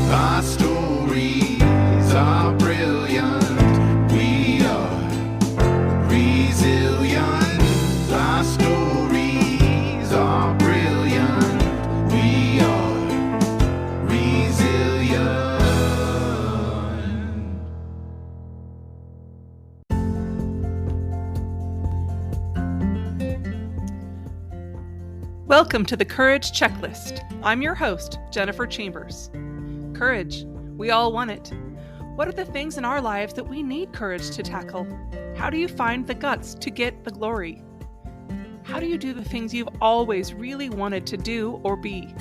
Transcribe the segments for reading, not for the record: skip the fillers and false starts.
Our stories are brilliant. We are resilient. Our stories are brilliant. We are resilient. Welcome to the Courage Checklist. I'm your host, Jennifer Chambers. Courage. We all want it. What are the things in our lives that we need courage to tackle? How do you find the guts to get the glory? How do you do the things you've always really wanted to do or be?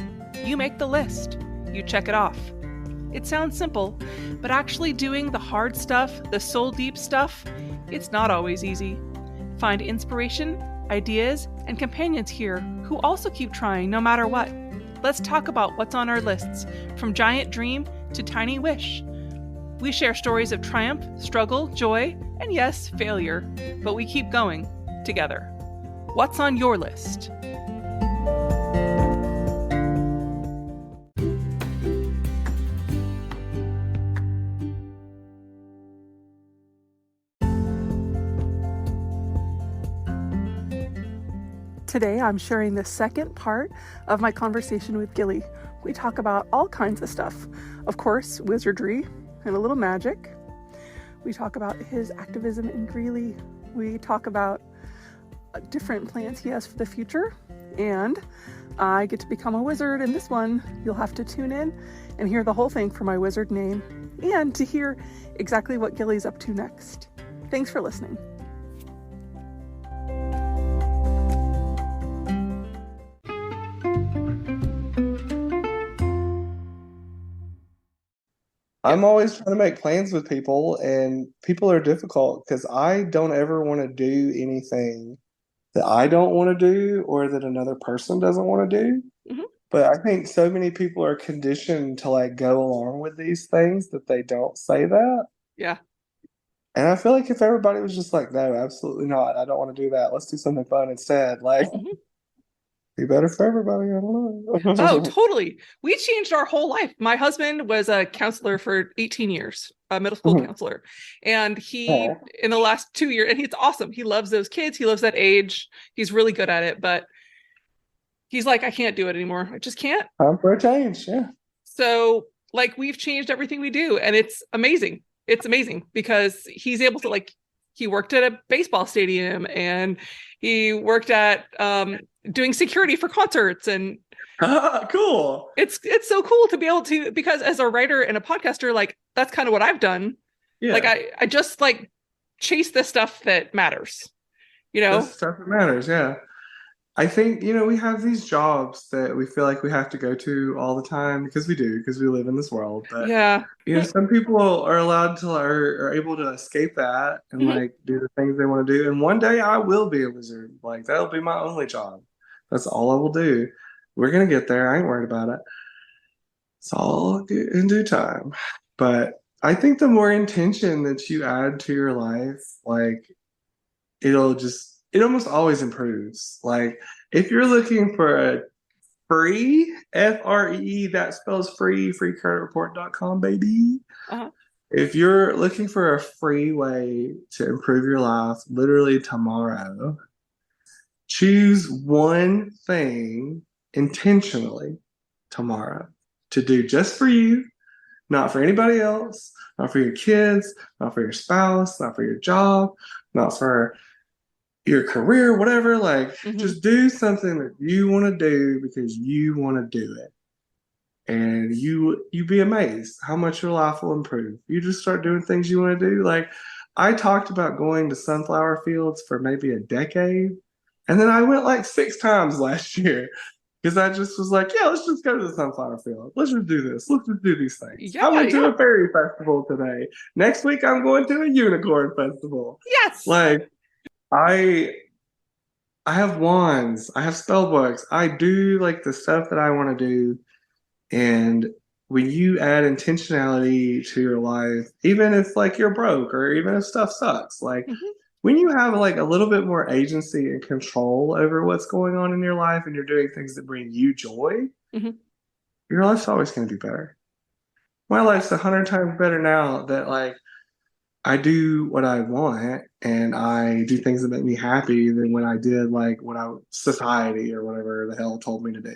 You make the list. You check it off. It sounds simple, but actually doing the hard stuff, the soul-deep stuff, it's not always easy. Find inspiration, ideas, and companions here who also keep trying no matter what. Let's talk about what's on our lists, from giant dream to tiny wish. We share stories of triumph, struggle, joy, and yes, failure, but we keep going together. What's on your list? Today, I'm sharing the second part of my conversation with Gilly. We talk about all kinds of stuff. Of course, wizardry and a little magic. We talk about his activism in Greeley. We talk about different plans he has for the future. And I get to become a wizard in this one. You'll have to tune in and hear the whole thing for my wizard name and to hear exactly what Gilly's up to next. Thanks for listening. I'm always trying to make plans with people, and people are difficult because I don't ever want to do anything that I don't want to do or that another person doesn't want to do. Mhm. But I think so many people are conditioned to like go along with these things that they don't say that. Yeah. And I feel like if everybody was just like, no, absolutely not. I don't want to do that. Let's do something fun instead. Like, Mhm. be better for everybody. I don't know. Oh, totally. We changed our whole life. My husband was a counselor for 18 years, a middle school counselor. And he, Aw. in the last 2 years, and he's awesome. He loves those kids. He loves that age. He's really good at it. But he's like, I can't do it anymore. I just can't. Time for a change. Yeah. So, like, we've changed everything we do. And it's amazing. It's amazing because he's able to, like, he worked at a baseball stadium and he worked at doing security for concerts, and Cool. it's so cool to be able to, because as a writer and a podcaster, like, that's kind of what I've done. Yeah. Like I just like chase the stuff that matters, you know? That's the stuff that matters. Yeah. I think, we have these jobs that we feel like we have to go to all the time because we do, because we live in this world. But, Yeah. some people are allowed to, are able to escape that and Mhm. like do the things they want to do. And one day I will be a wizard. Like, that'll be my only job. That's all I will do. We're going to get there. I ain't worried about it. It's all in due time. But I think the more intention that you add to your life, like, it almost always improves. Like, if you're looking for a free, FREE, that spells free, freecreditreport.com, baby. Uh-huh. If you're looking for a free way to improve your life literally tomorrow, choose one thing intentionally tomorrow to do just for you, not for anybody else, not for your kids, not for your spouse, not for your job, not for your career, whatever. Like, just do something that you want to do because you want to do it. And you be amazed how much your life will improve. You just start doing things you want to do. Like, I talked about going to sunflower fields for maybe a decade. And then I went like 6 times last year because I just was like, yeah, let's just go to the sunflower field. Let's just do this. Let's just do these things. Yeah, I went to a fairy festival today. Next week, I'm going to a unicorn festival. Yes. Like, I have wands. I have spell books. I do like the stuff that I want to do. And when you add intentionality to your life, even if like you're broke or even if stuff sucks, like when you have like a little bit more agency and control over what's going on in your life and you're doing things that bring you joy, your life's always going to be better. My life's 100 times better now that like I do what I want and I do things that make me happy than when I did like what I society or whatever the hell told me to do.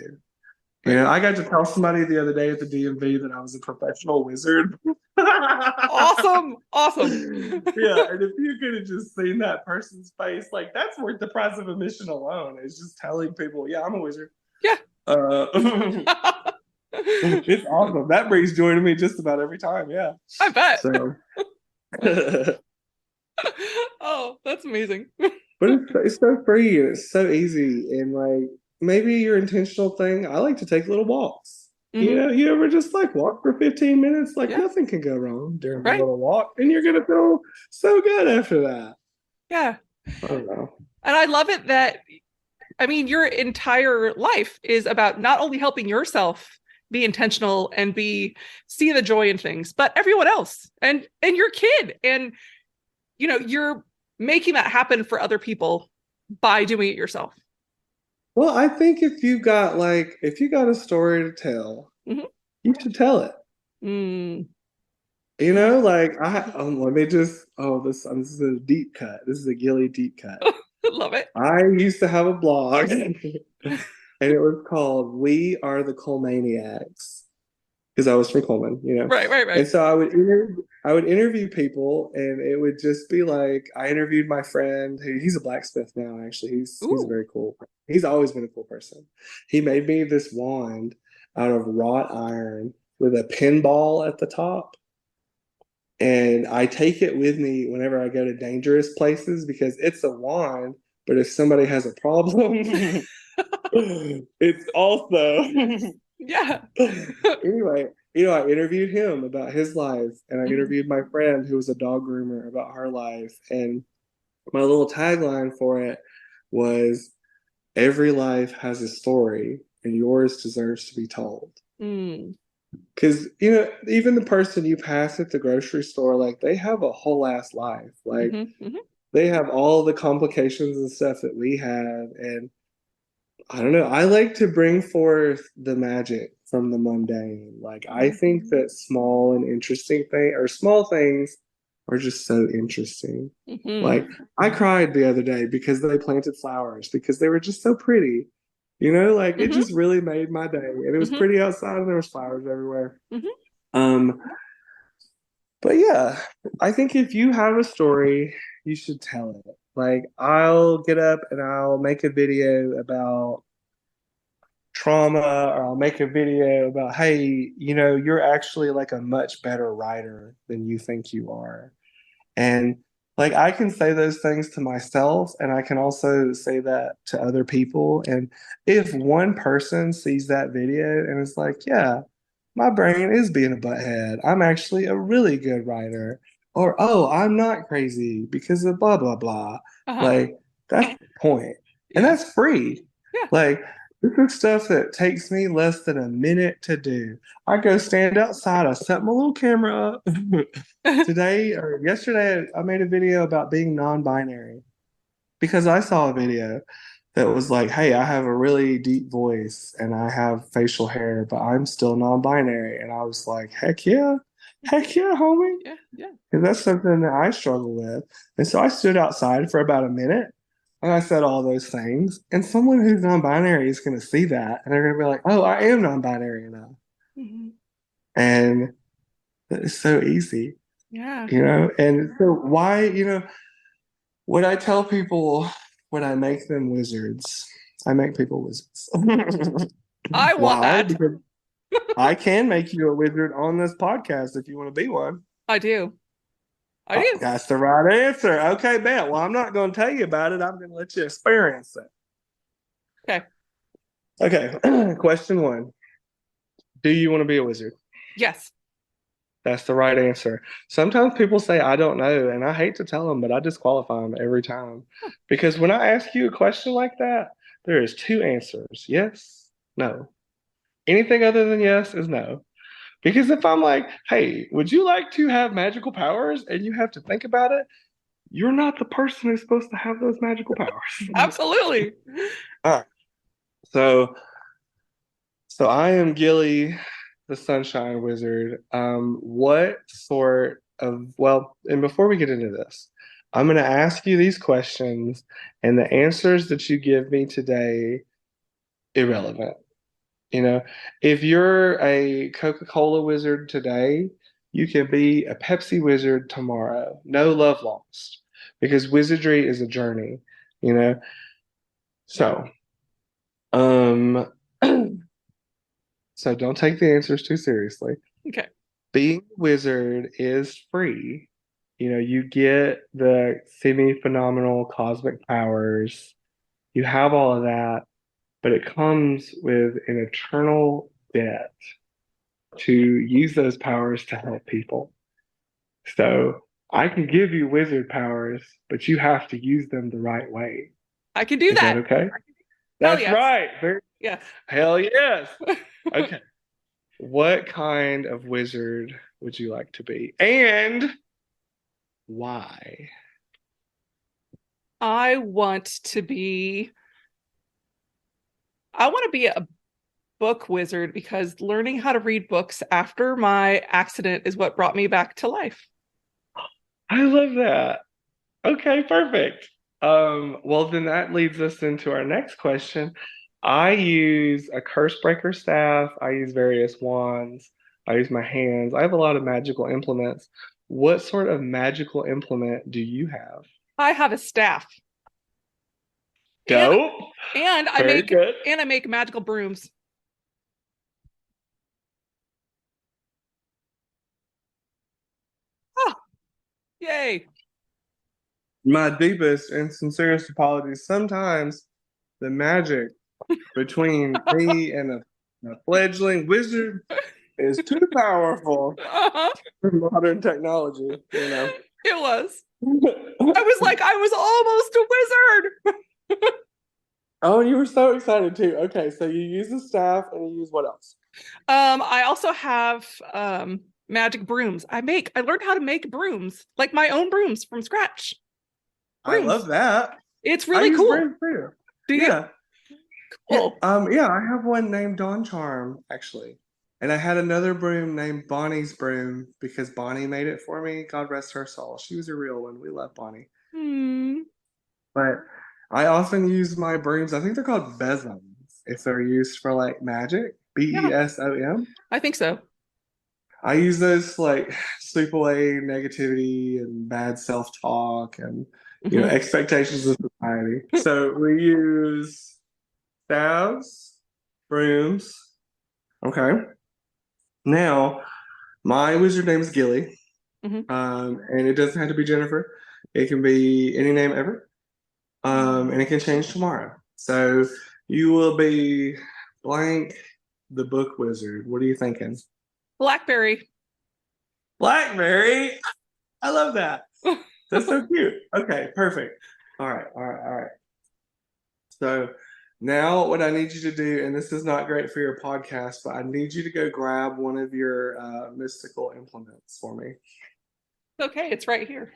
You Right. know, I got to tell somebody the other day at the DMV that I was a professional wizard. Awesome. Awesome. Yeah, and if you could have just seen that person's face, like that's worth the price of admission alone. It's just telling people, yeah, I'm a wizard. Yeah. It's awesome. That brings joy to me just about every time. Yeah. I bet. So, but Oh, that's amazing. it's so free and it's so easy. And like maybe your intentional thing, I like to take little walks. You Hmm. know, you ever just like walk for 15 minutes? Like Yeah. nothing can go wrong during a Right. little walk, and you're gonna feel so good after that. Yeah. I don't know. And I love it that, I mean, your entire life is about not only helping yourself be intentional and see the joy in things, but everyone else and your kid. And you're making that happen for other people by doing it yourself. Well, I think if you got a story to tell, Hmm. you should tell it. Mm. You know, like let me just this is a deep cut. This is a Gilly deep cut. Love it. I used to have a blog and it was called We Are the Colemaniacs because I was from Coleman, you know. Right, right, And right. so I would interview people and it would just be like I interviewed my friend who he's a blacksmith now actually. He's a Ooh. very cool. He's always been a cool person. He made me this wand out of wrought iron with a pinball at the top. And I take it with me whenever I go to dangerous places because it's a wand, but if somebody has a problem, it's also Yeah. anyway, I interviewed him about his life, and I Mhm. interviewed my friend who was a dog groomer about her life. And my little tagline for it was every life has a story, and yours deserves to be told. Mm. Because, even the person you pass at the grocery store, like they have a whole ass life. Like Hmm. Hmm. they have all the complications and stuff that we have. And I don't know. I like to bring forth the magic from the mundane. Like I think that small and interesting small things are just so interesting. Hmm. Like I cried the other day because they planted flowers because they were just so pretty. Like it Hmm. just really made my day. And it was Hmm. pretty outside and there was flowers everywhere. Hmm. Um, but yeah, I think if you have a story, you should tell it. Like I'll get up and I'll make a video about trauma or I'll make a video about, hey, you're actually like a much better writer than you think you are. And like I can say those things to myself and I can also say that to other people. And if one person sees that video and is like, yeah, my brain is being a butthead. I'm actually a really good writer. Or, oh, I'm not crazy because of blah, blah, blah. Uh-huh. Like, that's the point. And Yeah. that's free. Yeah. Like, this is stuff that takes me less than a minute to do. I go stand outside, I set my little camera up. Today or yesterday, I made a video about being non-binary because I saw a video that was like, hey, I have a really deep voice and I have facial hair, but I'm still non-binary. And I was like, heck yeah, homie. Yeah. Yeah. And that's something that I struggle with. And so I stood outside for about a minute and I said all those things. And someone who's non-binary is going to see that and they're going to be like, oh, I am non-binary now. Hmm. And it's so easy, Yeah. And so why, what I tell people when I make them wizards, I make people wizards. I want Why? that. Because I can make you a wizard on this podcast if you want to be one. I do. I Oh, do. that's the right answer. Okay, bet. Well, I'm not going to tell you about it. I'm going to let you experience it. Okay. Okay, question one. Do you want to be a wizard? Yes. That's the right answer. Sometimes people say, I don't know, and I hate to tell them, but I disqualify them every time. Because when I ask you a question like that, there is two answers yes, no. Anything other than yes is no. Because if I'm like, hey, would you like to have magical powers? And you have to think about it, you're not the person who's supposed to have those magical powers. Absolutely. All right. So I am Gilly, the Sunshine Wizard, what sort of, well, and before we get into this, I'm going to ask you these questions, and the answers that you give me today, irrelevant. You know, if you're a Coca-Cola wizard today, you can be a Pepsi wizard tomorrow. No love lost, because wizardry is a journey, you know? So, um, so don't take the answers too seriously. Okay. Being a wizard is free. You know, you get the semi-phenomenal cosmic powers. You have all of that, but it comes with an eternal debt to use those powers to help people. So I can give you wizard powers, but you have to use them the right way. I can do Is that that. okay? Hell That's yes. right. Very, Yes. hell yes. Okay. What kind of wizard would you like to be? And why? I want to be a book wizard because learning how to read books after my accident is what brought me back to life. I love that. Okay, perfect. Well, then that leads us into our next question. I use a curse breaker staff. I use various wands. I use my hands. I have a lot of magical implements. What sort of magical implement do you have? I have a staff. And Dope. and I Very make good. and I make magical brooms. Oh, yay. My deepest and sincerest apologies. Sometimes the magic between me and a fledgling wizard is too powerful Uh-huh. for modern technology, you know. It was. I was like, I was almost a wizard. Oh, you were so excited too. Okay, so you use the staff and you use what else? I also have magic brooms. I learned how to make brooms, like my own brooms from scratch. I Brooms. love that. It's I really use cool. brooms too. Do you? Yeah. Cool. Yeah, I have one named Dawn Charm, actually. And I had another broom named Bonnie's Broom because Bonnie made it for me. God rest her soul. She was a real one. We love Bonnie. Hmm. But I often use my brooms, I think they're called besoms if they're used for like magic. Yeah, Besom. I think so. I use those to like sweep away negativity and bad self-talk and Mhm. expectations of society. So we use staves, brooms. Okay. Now, my wizard name is Gilly. Mhm. And it doesn't have to be Jennifer. It can be any name ever. And it can change tomorrow. So you will be blank the book wizard. What are you thinking? Blackberry. Blackberry. I love that. That's so cute. Okay, perfect. All right, all right, all right. So now what I need you to do, and this is not great for your podcast, but I need you to go grab one of your mystical implements for me. Okay, it's right here.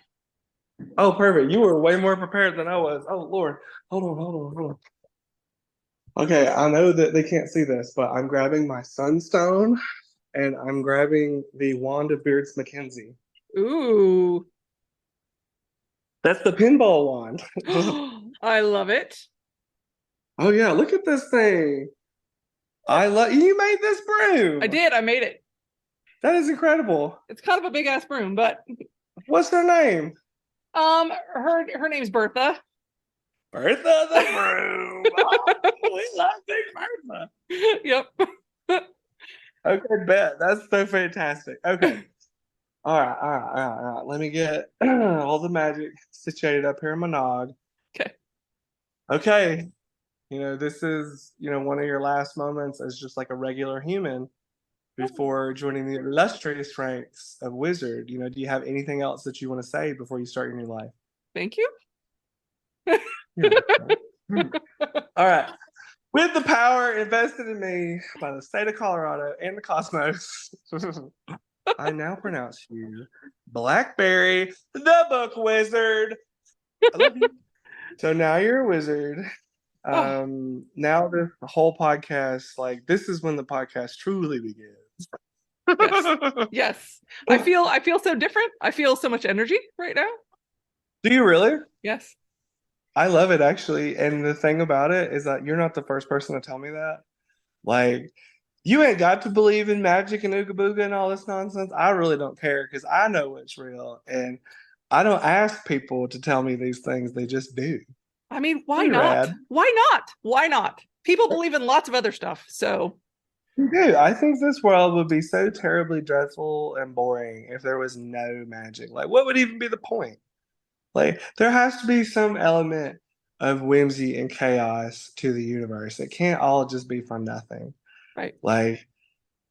Oh, perfect. You were way more prepared than I was. Oh, Lord. Hold on, hold on, hold on. Okay, I know that they can't see this, but I'm grabbing my sunstone and I'm grabbing the wand of Beards Mackenzie. Ooh. That's the pinball wand. I love it. Oh yeah, look at this thing. I love you made this broom. I did. I made it. That is incredible. It's kind of a big ass broom, but What's her name? her name's Bertha. Bertha the broom. Oh, we love Big Bertha. Yep. Okay, bet. That's so fantastic. Okay. All right, all right, all right, all right. Let me get all the magic situated up here in my nog. Okay. Okay. This is, one of your last moments as just like a regular human before joining the illustrious ranks of wizard. Do you have anything else that you want to say before you start your new life? Thank you. Yeah. All right. With the power invested in me by the state of Colorado and the cosmos, I now pronounce you Blackberry, the book wizard. I love you. So now you're a wizard. Now the whole podcast, like this is when the podcast truly begins. Yes. Yes. I feel so different. I feel so much energy right now. Do you really? Yes. I love it actually. And the thing about it is that you're not the first person to tell me that. Like, you ain't got to believe in magic and ooga booga and all this nonsense. I really don't care because I know it's real. And I don't ask people to tell me these things, they just do. I mean, why Pretty not? rad. Why not? Why not? People believe in lots of other stuff. So, You do. I think this world would be so terribly dreadful and boring if there was no magic. Like, what would even be the point? Like, there has to be some element of whimsy and chaos to the universe. It can't all just be for nothing. right. Like,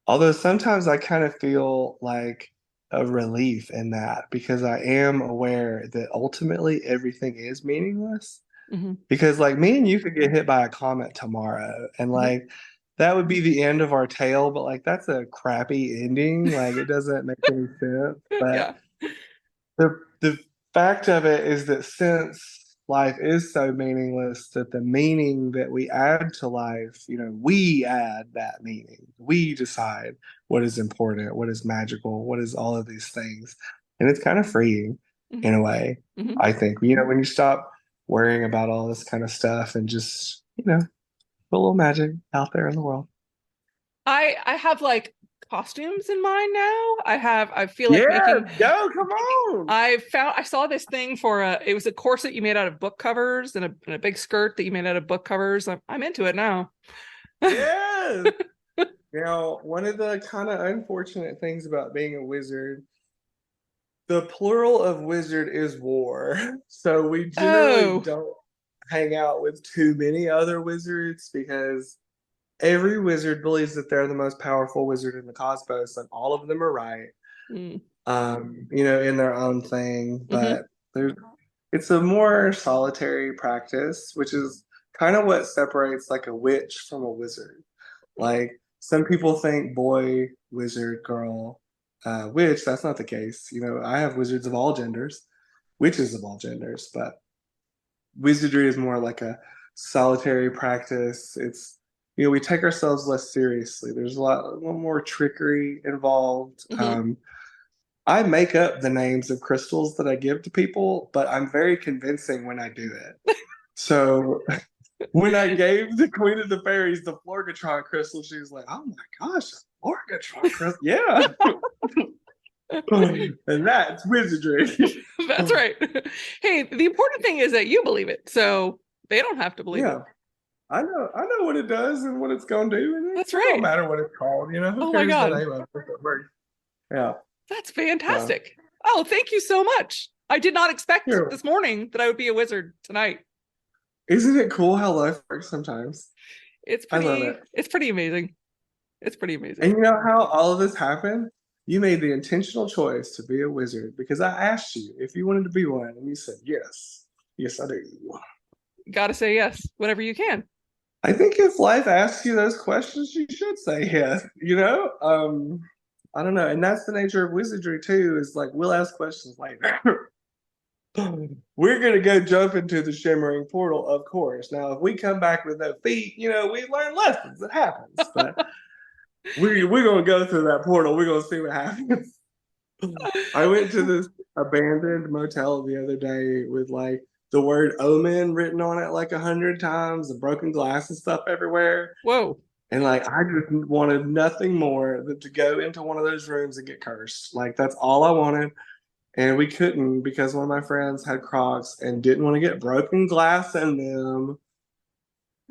although sometimes I kind of feel like a relief in that because I am aware that ultimately everything is meaningless. Hmm. Because like me and you could get hit by a comet tomorrow, and Hmm. like that would be the end of our tale, but like that's a crappy ending. Like it doesn't make any sense. But Yeah. the fact of it is that since life is so meaningless, that the meaning that we add to life, we add that meaning. We decide what is important, what is magical, what is all of these things. And it's kind of freeing Hmm. in a way, Hmm. I think. When you stop worrying about all this kind of stuff and just, put a little magic out there in the world. I have like costumes in mind now. I feel like Yeah, making go, come on. I saw this thing for it was a corset you made out of book covers and a big skirt that you made out of book covers. I'm into it now. Yes. One of the kind of unfortunate things about being a wizard, the plural of wizard is war. So we generally Oh. don't hang out with too many other wizards because every wizard believes that they're the most powerful wizard in the cosmos, and all of them are right, Mm. in their own thing. Hmm. But there's it's a more solitary practice, which is kind of what separates like a witch from a wizard. Like some people think boy, wizard, girl, witch. That's not the case. I have wizards of all genders, witches of all genders, but wizardry is more like a solitary practice. We take ourselves less seriously. There's a little more trickery involved. Hmm. I make up the names of crystals that I give to people, but I'm very convincing when I do it. So when I gave the Queen of the Fairies the Florgatron crystal, she was like, "Oh my gosh, a Florgatron crystal! Yeah." And that's wizardry. That's right. Hey, the important thing is that you believe it, so they don't have to believe it. Yeah, I know what it does and what it's gonna do, and That's it don't right. matter what it's called. Who Oh my cares the God. name of it? Yeah. That's So fantastic. Oh, thank you so much. I did not expect here, this morning that I would be a wizard tonight. isn't it cool how life works sometimes? I love it. It's pretty amazing. It's pretty And amazing. you know how all of this happened? You made the intentional choice to be a wizard because I asked you if you wanted to be one, and you said yes. Yes, I do. Gotta say yes whenever you can. I think if life asks you those questions, you should say yes. I don't know, and that's the nature of wizardry too. Is like we'll ask questions like, "We're gonna go jump into the shimmering portal, of course." Now, if we come back with no feet, we learn lessons. It happens, but we're gonna go through that portal. We're gonna see what happens. I went to this abandoned motel the other day with like the word omen written on it like 100 times, and broken glass and stuff everywhere. Whoa. And like I just wanted nothing more than to go into one of those rooms and get cursed. Like that's all I wanted. And we couldn't because one of my friends had Crocs and didn't want to get broken glass in them.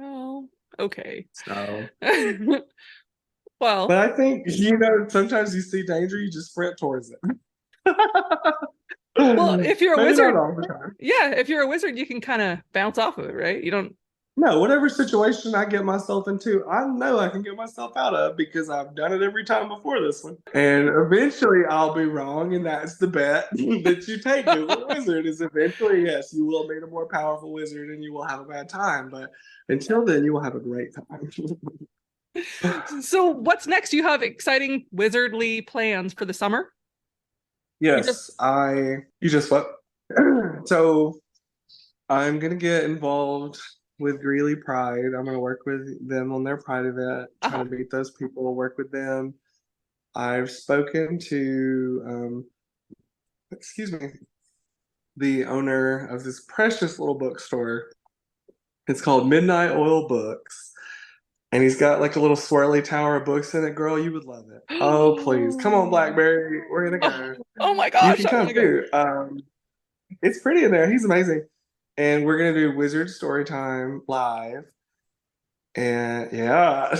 Oh, okay. So, but Well, I think, sometimes you see danger, you just sprint towards it. well, if you're a Maybe not wizard, all the time. yeah, if you're a wizard, you can kind of bounce off of it, right? You don't. No, whatever situation I get myself into, I know I can get myself out of because I've done it every time before this one. And eventually I'll be wrong, and that's the bet that you take as a wizard is eventually, yes, you will meet a more powerful wizard and you will have a bad time. But until then, you will have a great time. So, what's next? You have exciting wizardly plans for the summer? You just Yes, you just what? So I'm gonna get involved with Greeley Pride. I'm gonna work with them on their Pride event, try uh-huh. to meet those people, work with them. I've spoken to, excuse me, the owner of this precious little bookstore. It's called Midnight Oil Books. And he's got like a little swirly tower of books in it. Girl, you would love it. Oh, please. Come on, Blackberry. We're gonna Oh, go. oh my You gosh, can I want come to go. too. It's pretty in there. He's amazing. And we're gonna do Wizard Storytime live. And yeah.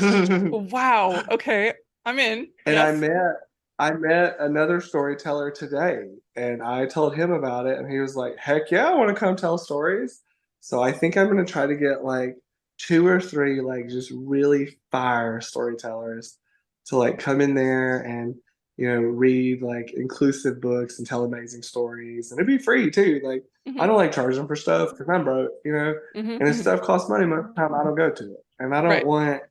Wow. Okay. I'm in. And Yes. I met another storyteller today, and I told him about it, and he was like, "Heck yeah, I want to come tell stories." So I think I'm gonna try to get like two or three like just really fire storytellers to like come in there and read like inclusive books and tell amazing stories, and it'd be free too. Like I Hmm. don't like charging for stuff because I'm broke, Hmm. and if Hmm. stuff costs money most of the time I don't go to it, and I don't Right. want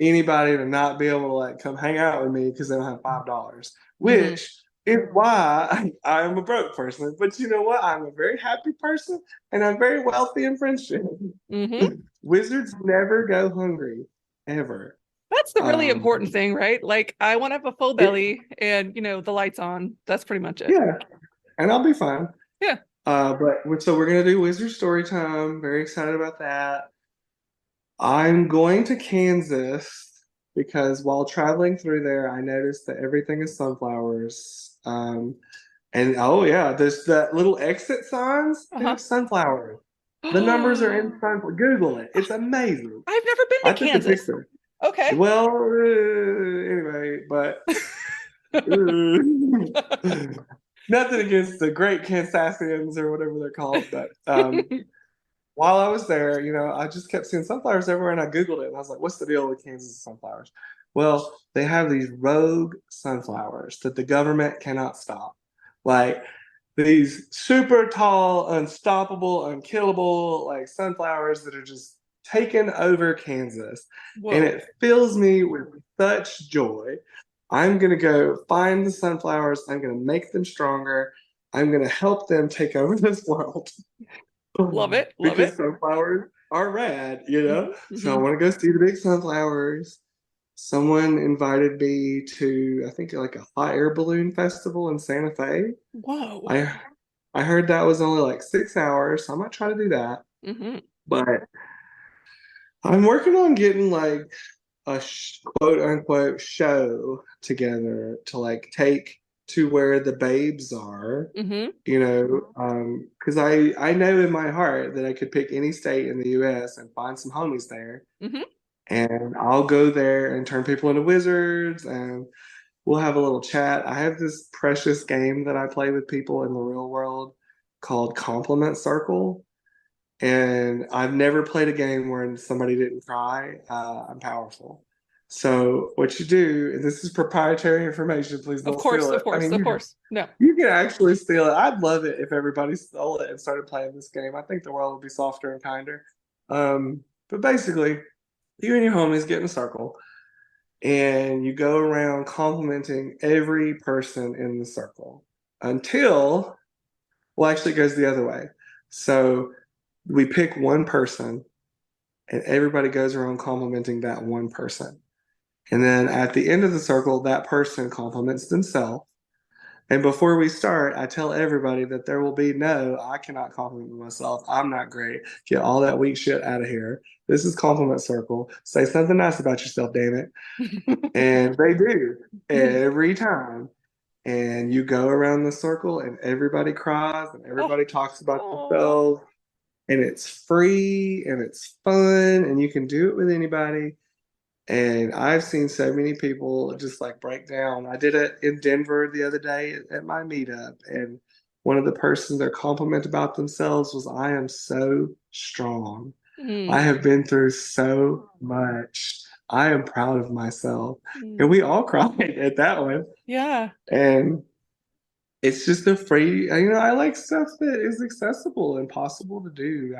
anybody to not be able to like come hang out with me because they don't have $5, Hmm. which is why I am a broke person. But you know what? I'm a very happy person and I'm very wealthy in friendship. Hmm. Wizards never go hungry, ever. That's the really Um, important thing, right? Like, I want to have a full it, belly and, the lights on. That's pretty much it. yeah, and I'll be fine. Yeah. So we're gonna do Wizard story time. Very excited about that. I'm going to Kansas because while traveling through there, I noticed that everything is sunflowers. And oh yeah, there's that little exit signs. They Uh-huh. have sunflowers. The numbers are in sunflowers. Google it. It's amazing. I've never been to I took a Kansas. picture. Okay. Well, anyway, but nothing against the great Kansasians or whatever they're called, but while I was there, I just kept seeing sunflowers everywhere and I Googled it and I was like, what's the deal with Kansas sunflowers? Well, they have these rogue sunflowers that the government cannot stop. Like these super tall, unstoppable, unkillable, like sunflowers that are just taking over Kansas. And Whoa. it fills me with such joy. I'm going to go find the sunflowers. I'm going to make them stronger. I'm going to help them take over this world. Love it. Love Because it. sunflowers are rad. Hmm. So I Hmm. want to go see the big sunflowers. Someone invited me to, I think, like a hot air balloon festival in Santa Fe. Whoa. I I heard that was only like 6 hours, so I might try to do that. Hmm. But I'm working on getting like a quote unquote show together to like take to where the babes are, Hmm. because I know in my heart that I could pick any state in the U.S. and find some homies there, Hmm. and I'll go there and turn people into wizards, and we'll have a little chat. I have this precious game that I play with people in the real world called Compliment Circle. And I've never played a game where somebody didn't cry. I'm powerful. So what you do, and this is proprietary information, please Of don't course. steal Of it. I course. mean, Of you course. No. you can actually steal it. I'd love it if everybody stole it and started playing this game. I think the world would be softer and kinder. But basically, you and your homies get in a circle and you go around complimenting every person in the circle until, well, actually, it goes the other way. So we pick one person and everybody goes around complimenting that one person. And then at the end of the circle, that person compliments themselves. And before we start, I tell everybody that there will be no, I cannot compliment myself. I'm not great. Get all that weak shit out of here. This is compliment circle. Say something nice about yourself, damn it. And they do every time. And you go around the circle and everybody cries and Oh. everybody talks about Oh. themselves. And it's free and it's fun and you can do it with anybody. And I've seen so many people just like break down. I did it in Denver the other day at my meetup, and one of the persons their compliment about themselves was, I am so strong. I Mm. have been through so much. I am proud of myself. And Mm. we all cried at that one. Yeah. And it's just a free, I like stuff that is accessible and possible to do.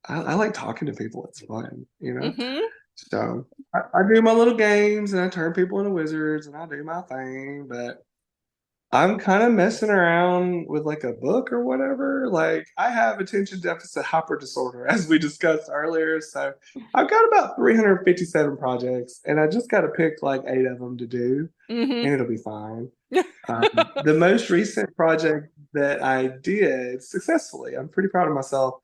I like talking to people. It's fun. Hmm. So I do my little games and I turn people into wizards and I do my thing. But I'm kind of messing around with like a book or whatever. Like I have attention deficit hyper disorder, as we discussed earlier. So I've got about 357 projects, and I just got to pick like 8 of them to do, Hmm. and it'll be fine. The most recent project that I did successfully, I'm pretty proud of myself,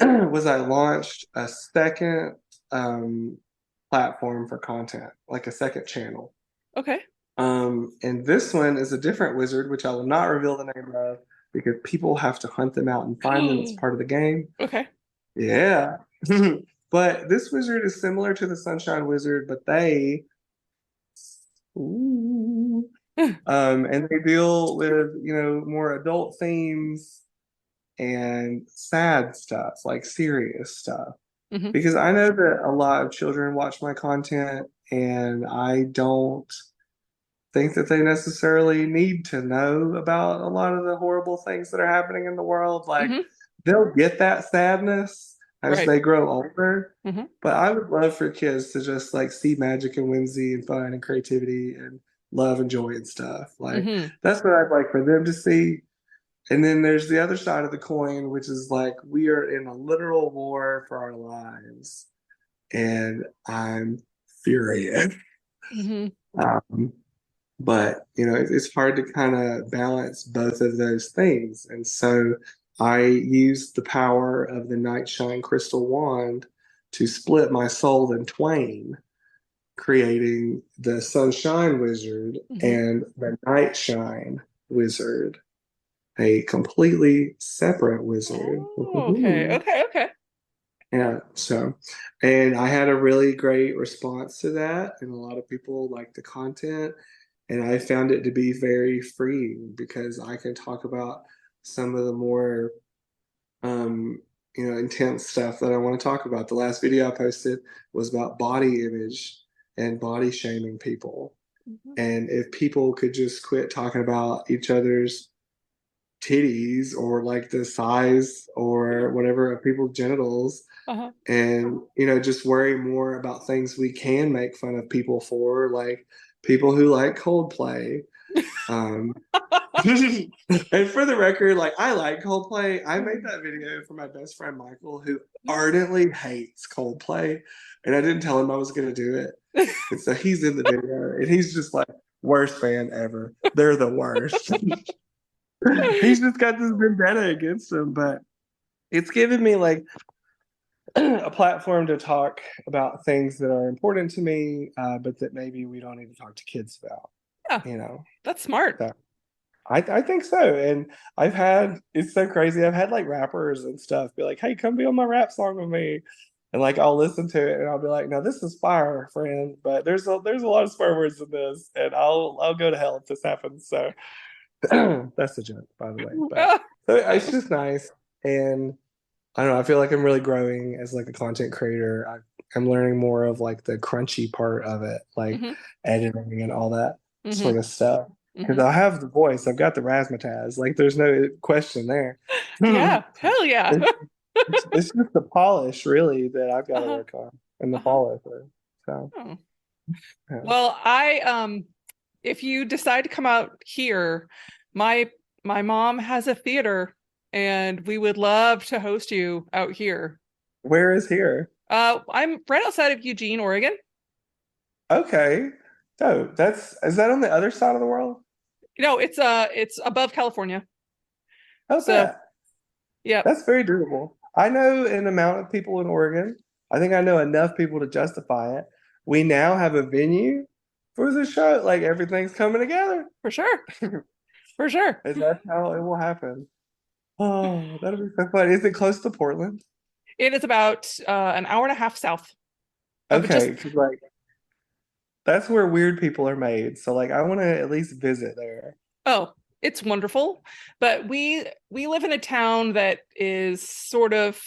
was I launched a second um, platform for content, like a second channel. Okay. And this one is a different wizard, which I will not reveal the name of because people have to hunt them out and find them. It's part of the game. Okay. Yeah. But this wizard is similar to the Sunshine Wizard, but they, ooh, and they deal with, more adult themes and sad stuff, like serious stuff. Hmm. Because I know that a lot of children watch my content, and I don't think that they necessarily need to know about a lot of the horrible things that are happening in the world. Like Hmm. they'll get that sadness as Right. they grow older. Hmm. But I would love for kids to just like see magic and whimsy and fun and creativity and love and joy and stuff. Like Hmm. that's what I'd like for them to see. And then there's the other side of the coin, which is like we are in a literal war for our lives. And I'm furious. Hmm. Um, but it's hard to kind of balance both of those things. And so I used the power of the Nightshine crystal wand to split my soul in twain, creating the Sunshine Wizard Hmm. and the Nightshine Wizard, a completely separate wizard. Oh, okay. Okay. Okay. Yeah, so, and I had a really great response to that, and a lot of people liked the content, and I found it to be very freeing because I can talk about some of the more, um, intense stuff that I want to talk about. The last video I posted was about body image and body shaming people, Hmm. and if people could just quit talking about each other's titties or like the size or whatever of people's genitals Uh-huh. and just worry more about things we can make fun of people for, like people who like Coldplay. um and for the record, like I like Coldplay. I made that video for my best friend Michael, who ardently hates Coldplay, and I didn't tell him I was going to do it, and so he's in the video and he's just like, worst fan ever, they're the worst. He's just got this vendetta against them, but it's given me like a platform to talk about things that are important to me, but that maybe we don't need to talk to kids about, Yeah, you know. that's smart. So I think so. And it's so crazy. I've had like rappers and stuff be like, hey, come be on my rap song with me. And like I'll listen to it and I'll be like, no, this is fire, friend. But there's a lot of swear words in this, and I'll go to hell if this happens. So that's a joke, by the way. But so it's just nice. And I don't know. I feel like I'm really growing as like a content creator. I'm learning more of like the crunchy part of it, like Hmm. editing and all that Hmm. sort of stuff. Because Hmm. I have the voice, I've got the razzmatazz. Like there's no question there. Yeah. Hell yeah. It's, it's just the polish really that I've got to Uh-huh. work on and the Uh-huh. follow through. So Oh. yeah. Well, if you decide to come out here, my my mom has a theater and we would love to host you out here. Where is here? I'm right outside of Eugene, Oregon. Okay. Oh, is that on the other side of the world? It's above California. Oh, So, that. yep, That's very doable. I know an amount of people in Oregon. I think I know enough people to justify it. We now have a venue for the show. Like everything's coming together. for sure. For sure. And that's how it will happen. Oh, that'll be so fun. Is it close to Portland? It is about an hour and a half south of just Okay, because like that's where weird people are made. So like I want to at least visit there. oh, it's wonderful. But we live in a town that is sort of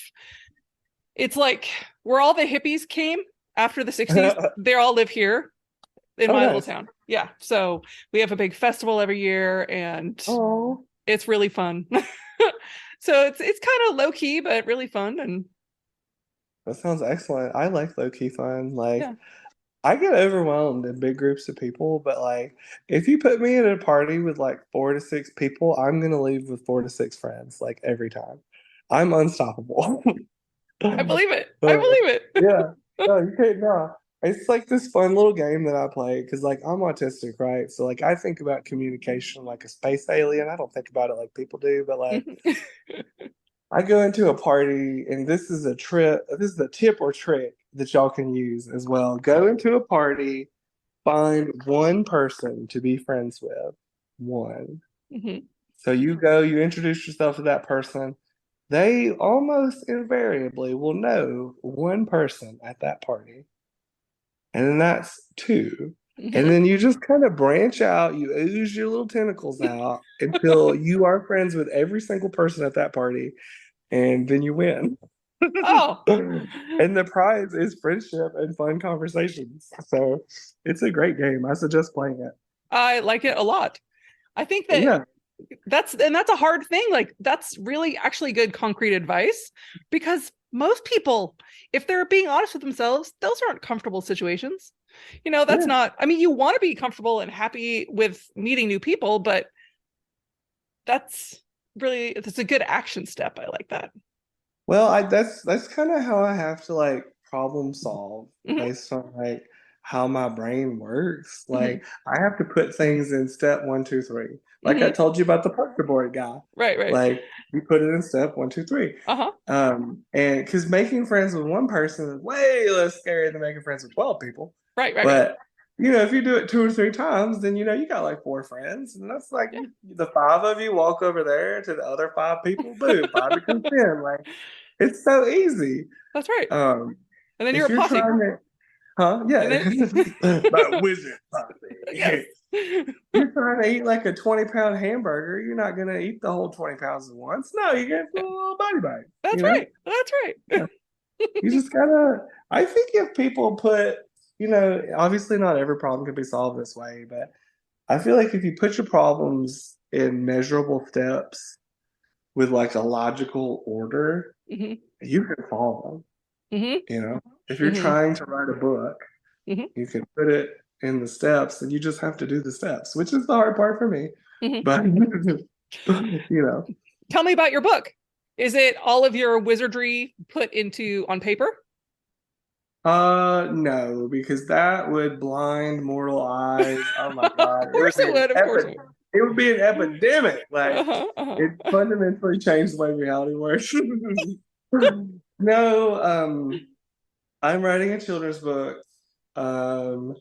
it's like where all the hippies came after the 60s, they all live here in Oh, my little nice. town. Yeah. So we have a big festival every year and Oh, it's really fun. So it's kind of low key, but really fun. And that sounds excellent. I like low key fun. Like yeah. I get overwhelmed in big groups of people, but like if you put me at a party with like 4 to 6 people, I'm gonna leave with 4 to 6 friends, like every time. I'm unstoppable. I believe it. I Uh, believe it. yeah, no, you can't. No, it's like this fun little game that I play because, like, I'm autistic, right? So, like, I think about communication like a space alien. I don't think about it like people do, but like, I go into a party, and this is a trip. This is a tip or trick that y'all can use as well. Go into a party, find one person to be friends with, one. Mhm. So you go, you introduce yourself to that person. They almost invariably will know one person at that party, and then that's two. And Mhm. then you just kind of branch out, you ooze your little tentacles out until you are friends with every single person at that party, and then you win. Oh, And the prize is friendship and fun conversations. So it's a great game. I suggest playing it. I like it a lot. I think that Yeah, that's a hard thing. Like that's really actually good concrete advice because most people, if they're being honest with themselves, those aren't comfortable situations. That's yeah. not, I mean, you want to be comfortable and happy with meeting new people, but that's it's a good action step. I like that. Well, that's kind of how I have to like problem solve Hmm. based on like how my brain works. Hmm. Like I have to put things in step one, two, three. Like I Hmm. told you about the poster board guy. Right, right. Like you put it in step one, two, three. Uh-huh. And because making friends with one person is way less scary than making friends with 12 people. Right, right, right. But if you do it 2 or 3 times, then you got like 4 friends, and that's like Yeah. the five of you walk over there to the other 5 people. Boom, five becomes 10. Like it's so easy. That's right. Um, And then you're if a you're posse. trying to, huh? And Yeah, then my wizard yes. posse. You're trying to eat like a 20-pound hamburger. You're not gonna eat the whole 20 pounds at once. No, you get a Yeah. little body bite. That's You know? right. That's right. Yeah. You just gotta. I think if people put, obviously not every problem can be solved this way, but I feel like if you put your problems in measurable steps with like a logical order, Hmm. you can solve them. Hmm. If you're Hmm. trying to write a book, Hmm. you can put it in the steps, and you just have to do the steps, which is the hard part for me. Hmm. But you know, Tell me about your book. Is it all of your wizardry put into on paper? no, because that would blind mortal eyes. Oh my God, Of course it would. Of course it it would be an epidemic. would. Like Uh-huh, uh-huh. it fundamentally changed the way reality works. No, I'm writing a children's book. Um,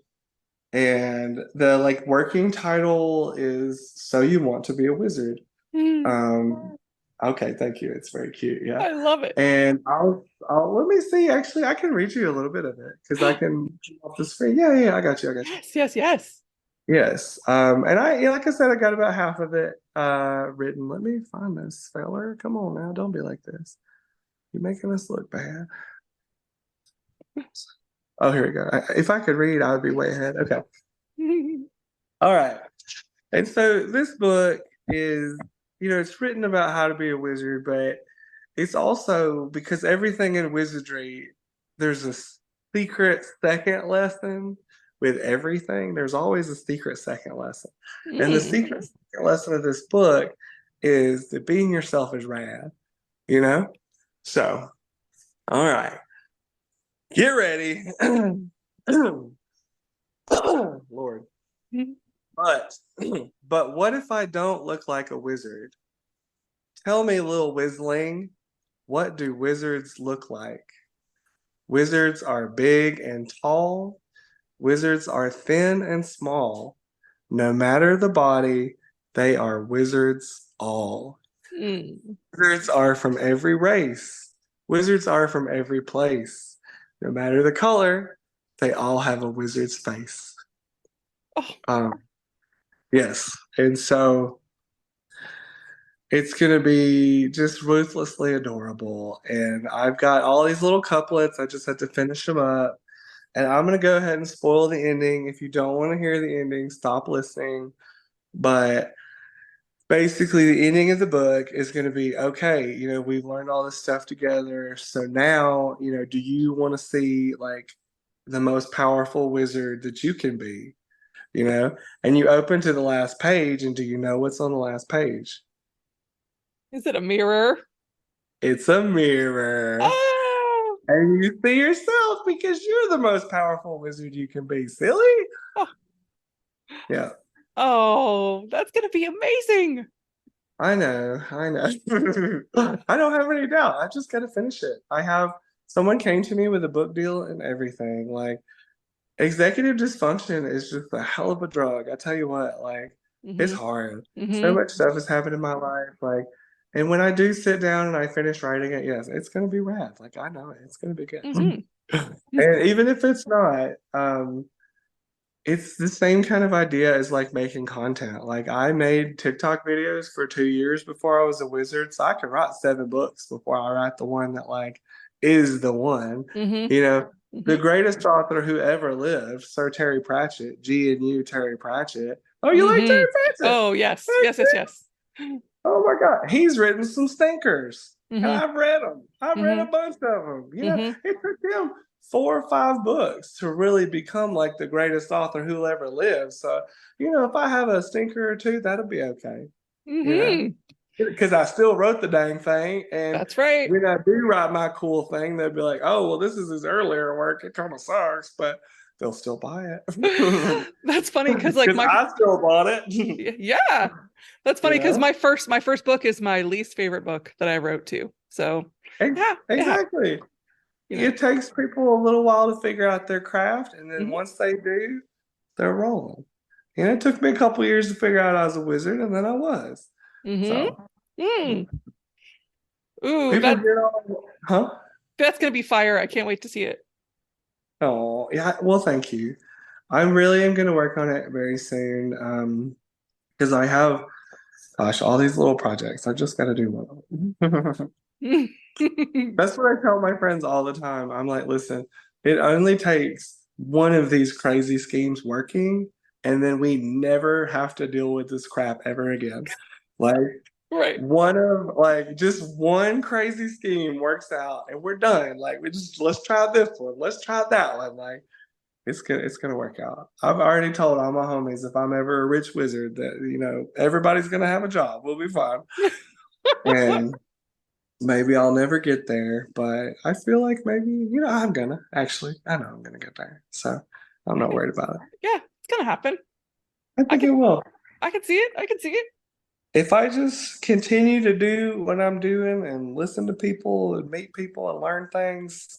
and the like working title is So You Want to Be a Wizard. Um, okay, thank you. It's very cute. Yeah. I love it. And I'll let me see. Actually, I can read you a little bit of it because I can keep off the screen. Yeah, yeah, I got you. I got you. Yes, yes, yes. Yes. And like I said, I got about half of it written. Let me find this feller. Come on now, don't be like this. You're making us look bad. Oh, here we go. If I could read, I would be way ahead. Okay. All right. And so this book is, it's written about how to be a wizard, but it's also because everything in wizardry, there's a secret second lesson with everything. There's always a secret second lesson. And the Mm. secret second lesson of this book is that being yourself is rad, you know? So, all right, get ready. Lord. But but what if I don't look like a wizard? Tell me, little Whizling, what do wizards look like? Wizards are big and tall. Wizards are thin and small. No matter the body, they are wizards all. Mm. Wizards are from every race. Wizards are from every place. No matter the color, they all have a wizard's face. Oh, Um, yes. And so it's going to be just ruthlessly adorable. And I've got all these little couplets. I just had to finish them up. And I'm going to go ahead and spoil the ending. If you don't want to hear the ending, stop listening. But basically, the ending of the book is going to be okay, we've learned all this stuff together. So now, do you want to see like the most powerful wizard that you can be, you know? And you open to the last page, and do you know what's on the last page? Is it a mirror? It's a mirror. Oh, And you see yourself because you're the most powerful wizard you can be, silly. oh, Yeah, oh, that's gonna be amazing. I know. I don't have any doubt. I just got to finish it. Someone came to me with a book deal and everything. Like, executive dysfunction is just a hell of a drug. I tell you what, like, it's Mm-hmm. hard. So Mm-hmm. much stuff has happened in my life. Like, and when I do sit down and I finish writing it, yes, it's going to be rad. Like, I know it. It's going to be good. Mm-hmm. And even if it's not, it's the same kind of idea as like making content. Like, I made TikTok videos for 2 years before I was a wizard, so I could write 7 books before I write the one that like is the one. Mm-hmm. You know, the Mm-hmm. greatest author who ever lived, Sir Terry Pratchett, GNU Terry Pratchett. Oh, you like Mm-hmm. Terry Pratchett? Oh, yes. Yes, yes, yes. Oh my God, he's written some stinkers. And Mm-hmm. I've read them. I've read a Mm-hmm. bunch of them. You know, Mm-hmm. it took him 4 or 5 books to really become like the greatest author who'll ever live. So, you know, if I have a stinker or two, that'll be okay. You know, Mm-hmm. because I still wrote the dang thing. And That's right. when I do write my cool thing, they'll be like, oh, well, this is his earlier work. It kind of sucks, but they'll still buy it. That's funny because like Because my I still bought it. yeah, that's You funny because know? my first book is my least favorite book that I wrote too. So yeah, yeah, Exactly. you know. It takes people a little while to figure out their craft, and then Mm-hmm. once they do, they're rolling. And it took me a couple years to figure out I was a wizard, and then I was. Mm-hmm. So Mm. Ooh, people get on, huh? that's gonna be fire. I can't wait to see it. Oh, yeah. Well, thank you. I really am going to work on it very soon. Because I have, gosh, all these little projects. I just got to do one of them. That's what I tell my friends all the time. I'm like, listen, it only takes one of these crazy schemes working, and then we never have to deal with this crap ever again. Like, Right. just one crazy scheme works out, and we're done. Like, let's try this one, let's try that one. Like, it's gonna work out. I've already told all my homies if I'm ever a rich wizard that everybody's gonna have a job. We'll be fine. And maybe I'll never get there, but I feel like maybe, I'm gonna actually. I know I'm gonna get there. So I'm not worried about it. Yeah, it's gonna happen. I I think it can will. I can see it. I can see it. If I just continue to do what I'm doing and listen to people and meet people and learn things,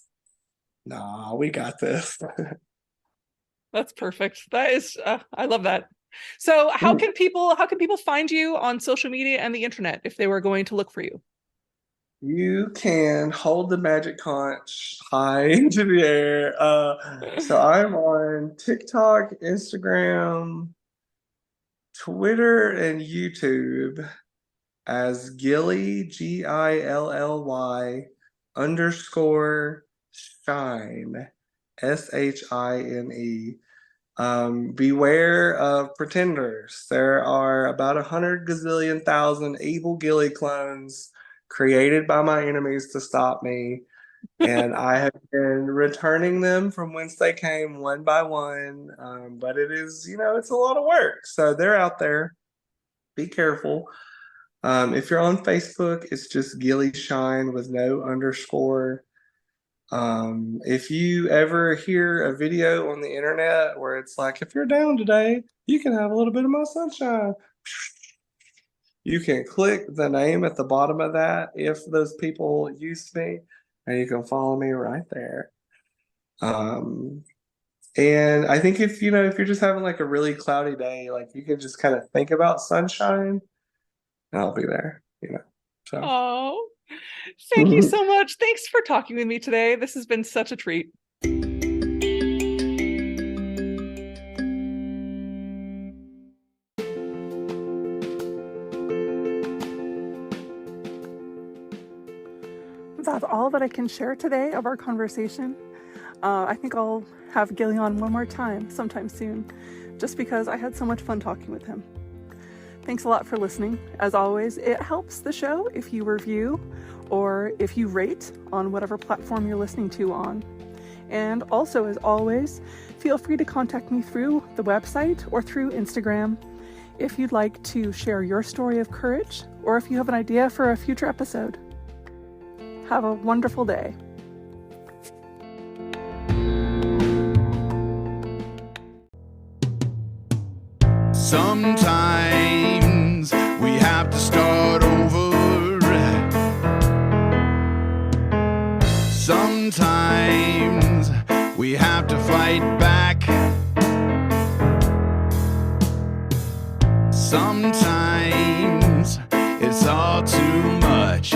nah, we got this. That's perfect. That is I love that. So how can people find you on social media and the internet if they were going to look for you? You can hold the magic conch high into the air. So I'm on TikTok, Instagram, Twitter, and YouTube as Gilly, Gilly underscore shine, Shine. Beware of pretenders. There are about 100 gazillion thousand evil Gilly clones created by my enemies to stop me. And I have been returning them from whence they came one by one. But it is, it's a lot of work. So they're out there. Be careful. If you're on Facebook, it's just Gilly Shine with no underscore. If you ever hear a video on the internet where it's like, if you're down today, you can have a little bit of my sunshine. You can click the name at the bottom of that if those people used me, and you can follow me right there. And I think if you're just having like a really cloudy day, like you can just kind of think about sunshine, and I'll be there. So. Oh, thank you so much. Thanks for talking with me today. This has been such a treat. That's all that I can share today of our conversation. I think I'll have Gilly on one more time sometime soon, just because I had so much fun talking with him. Thanks a lot for listening. As always, it helps the show if you review or if you rate on whatever platform you're listening to on. And also, as always, feel free to contact me through the website or through Instagram if you'd like to share your story of courage or if you have an idea for a future episode. Have a wonderful day. Sometimes we have to start over. Sometimes we have to fight back. Sometimes it's all too much.